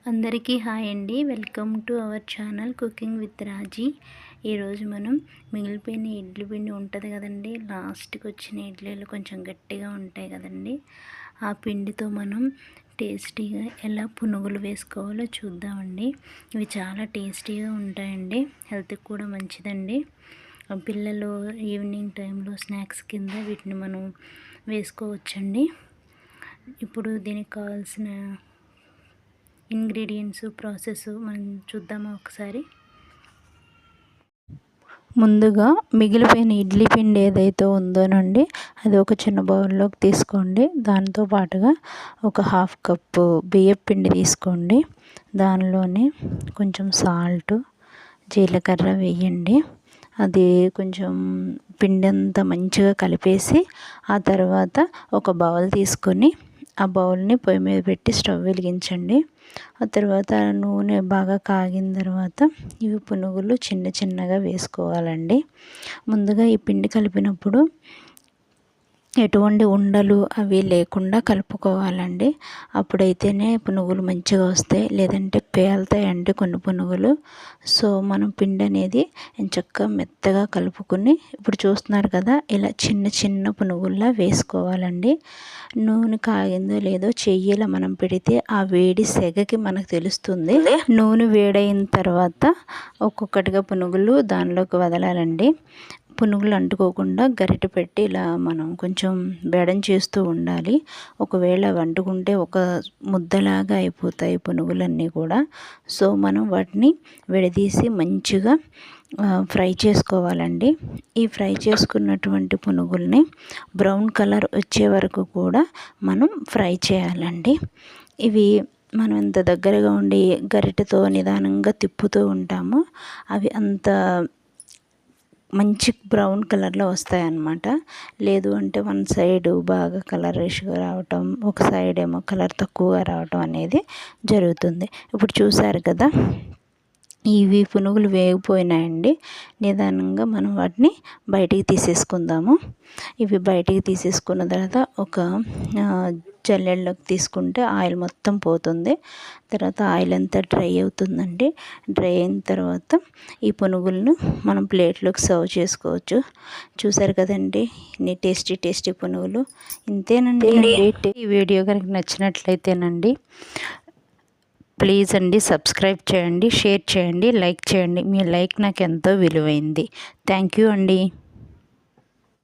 అందరికీ హాయ్ అండి. Welcome to our channel cooking with Raji. ఈరోజు మనం మిగిలిపోయిన ఇడ్లీ పిండి ఉంటుంది కదండి, లాస్ట్కి వచ్చిన ఇడ్లీలు కొంచెం గట్టిగా ఉంటాయి కదండి, ఆ పిండితో మనం టేస్టీగా ఎలా పునుగులు వేసుకోవాలో చూద్దామండి. ఇవి చాలా టేస్టీగా ఉంటాయండి, హెల్త్కి కూడా మంచిదండి. పిల్లలు ఈవినింగ్ టైంలో స్నాక్స్ కింద వీటిని మనం వేసుకోవచ్చండి. ఇప్పుడు దీనికి కావాల్సిన ఇంగ్రీడియంట్స్ ప్రాసెస్ మనం చూద్దామా ఒకసారి. ముందుగా మిగిలిపోయిన ఇడ్లీ పిండి ఏదైతే ఉందోనండి, అది ఒక చిన్న బౌల్లోకి తీసుకోండి. దాంతో పాటుగా ఒక 1/2 కప్పు బియ్యం పిండి తీసుకోండి. దానిలోనే కొంచెం సాల్ట్, జీలకర్ర వేయండి. అది కొంచెం పిండి అంతా మంచిగా కలిపేసి ఆ తర్వాత ఒక బౌల్ తీసుకొని ఆ బౌల్ని పొయ్యి మీద పెట్టి స్టవ్ వెలిగించండి. ఆ తర్వాత నూనె బాగా కాగిన తర్వాత ఇవి పునుగులు చిన్న చిన్నగా వేసుకోవాలండి. ముందుగా ఈ పిండి కలిపినప్పుడు ఎటువంటి ఉండలు అవి లేకుండా కలుపుకోవాలండి. అప్పుడైతేనే పునుగులు మంచిగా వస్తాయి, లేదంటే పేలుతాయండి కొన్ని పునుగులు. సో మనం పిండి అనేది చక్కగా మెత్తగా కలుపుకొని ఇప్పుడు చూస్తున్నారు కదా, ఇలా చిన్న చిన్న పునుగుల్లా వేసుకోవాలండి. నూనె కాగిందో లేదో చెయ్యిలా మనం పెడితే ఆ వేడి సెగకి మనకు తెలుస్తుంది. నూనె వేడైన తర్వాత ఒక్కొక్కటిగా పునుగులు దానిలోకి వదలాలండి. పునుగులు అంటుకోకుండా గరిటె పెట్టి ఇలా మనం కొంచెం బెడం చేస్తూ ఉండాలి. ఒకవేళ వండుకుంటే ఒక ముద్దలాగా అయిపోతాయి పునుగులన్నీ కూడా. సో మనం వాటిని విడదీసి మంచిగా ఫ్రై చేసుకోవాలండి. ఈ ఫ్రై చేసుకున్నటువంటి పునుగుల్ని బ్రౌన్ కలర్ వచ్చే వరకు కూడా మనం ఫ్రై చేయాలండి. ఇవి మనం ఎంత దగ్గరగా ఉండి గరిటెతో నిదానంగా తిప్పుతూ ఉంటామో అవి అంత మంచి బ్రౌన్ కలర్లో వస్తాయన్నమాట. లేదు అంటే వన్ సైడ్ బాగా కలరిష్గా రావటం, ఒక సైడ్ ఏమో కలర్ తక్కువగా రావటం అనేది జరుగుతుంది. ఇప్పుడు చూసారు కదా, ఇవి పునుగులు వేగిపోయినాయండి. నిదానంగా మనం వాటిని బయటికి తీసేసుకుందాము. ఇవి బయటికి తీసేసుకున్న తర్వాత ఒక జల్లెడలోకి తీసుకుంటే ఆయిల్ మొత్తం పోతుంది. తర్వాత ఆయిల్ అంతా డ్రై అవుతుందండి. డ్రై అయిన తర్వాత ఈ పునుగులను మనం ప్లేట్లోకి సర్వ్ చేసుకోవచ్చు. చూసారు కదండి, నీ టేస్టీ టేస్టీ పునుగులు. ఇంతేనండి. ఈ వీడియో కనుక నచ్చినట్లయితేనండి ప్లీజ్ అండి సబ్స్క్రైబ్ చేయండి, షేర్ చేయండి, లైక్ చేయండి. మీ లైక్ నాకు ఎంతో విలువైంది. థ్యాంక్ యూ అండి.